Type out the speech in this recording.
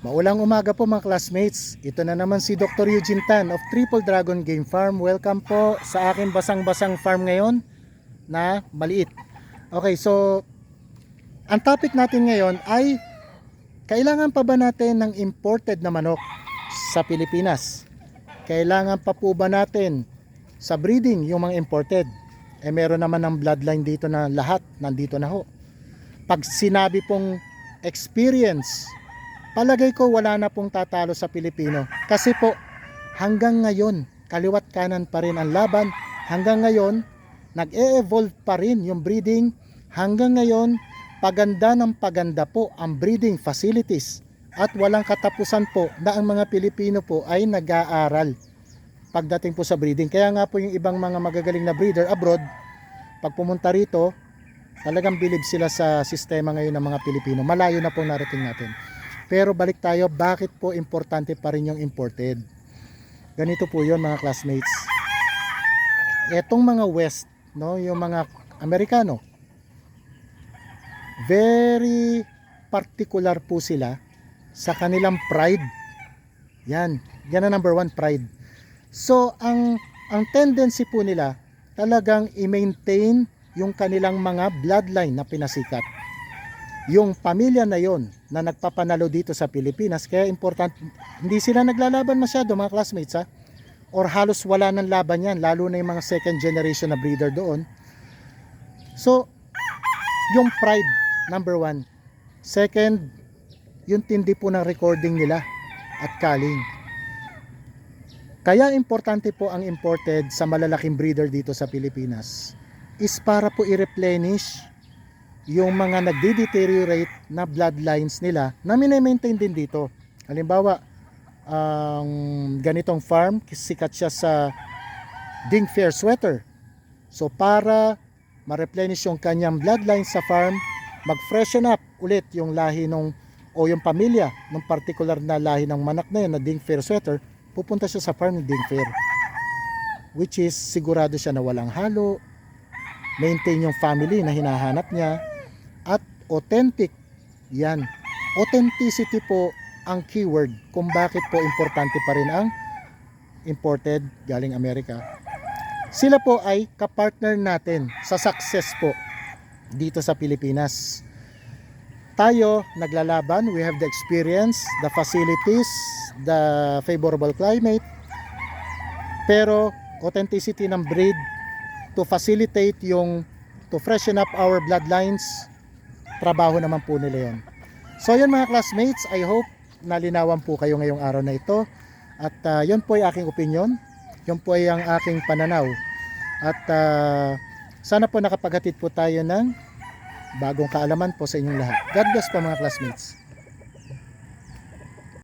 Maulang umaga po mga classmates. Ito na naman si Dr. Eugene Tan of Triple Dragon Game Farm. Welcome po sa akin basang-basang farm ngayon na maliit. Okay, so ang topic natin ngayon ay kailangan pa ba natin ng imported na manok sa Pilipinas? Kailangan pa po ba natin sa breeding yung mga imported? Meron naman ng bloodline dito na lahat nandito na ho. Pag sinabi pong experience, palagay ko wala na pong tatalo sa Pilipino. Kasi po, hanggang ngayon, kaliwat kanan pa rin ang laban. Hanggang ngayon, nag-e-evolve pa rin yung breeding. Hanggang ngayon, paganda ng paganda po ang breeding facilities. At walang katapusan po na ang mga Pilipino po ay nag-aaral pagdating po sa breeding. Kaya nga po yung ibang mga magagaling na breeder abroad, pag pumunta rito, talagang bilib sila sa sistema ngayon ng mga Pilipino. Malayo na po narating natin. Pero balik tayo, bakit po importante pa rin yung imported? Ganito po yun mga classmates. Etong mga West, no, yung mga Amerikano, very particular po sila sa kanilang pride. Yan ang number one, pride. So ang tendency po nila talagang i-maintain yung kanilang mga bloodline na pinasikat. Yung pamilya na yon na nagpapanalo dito sa Pilipinas, kaya important, hindi sila naglalaban masyado mga classmates ha, or halos wala ng laban yan, lalo na yung mga second generation na breeder doon. So yung pride, number one. Second, yung tindi po ng recording nila at calling. Kaya importante po ang imported sa malalaking breeder dito sa Pilipinas is para po i-replenish yung mga nagde-deteriorate na bloodlines nila na minemaintain din dito. Halimbawa, ang ganitong farm, sikat siya sa Ding Fair Sweater. So para ma-replenish yung kanyang bloodline sa farm, mag-freshen up ulit yung lahi nung o yung pamilya ng particular na lahi ng manak na yun na Ding Fair Sweater, pupunta siya sa farm ng Ding Fair, which is sigurado siya na walang halo, maintain yung family na hinahanap niya, at authentic. Yan, authenticity po ang keyword kung bakit po importante pa rin ang imported galing Amerika. Sila po ay kapartner natin sa success po dito sa Pilipinas. Tayo naglalaban, we have the experience, the facilities, the favorable climate, pero authenticity ng breed to facilitate yung to freshen up our bloodlines, trabaho naman po nila yun. So yun mga classmates, I hope nalinawan po kayo ngayong araw na ito. At yun po ay aking opinion, yun po ay ang aking pananaw. At sana po nakapaghatid po tayo ng bagong kaalaman po sa inyong lahat. God bless po mga classmates.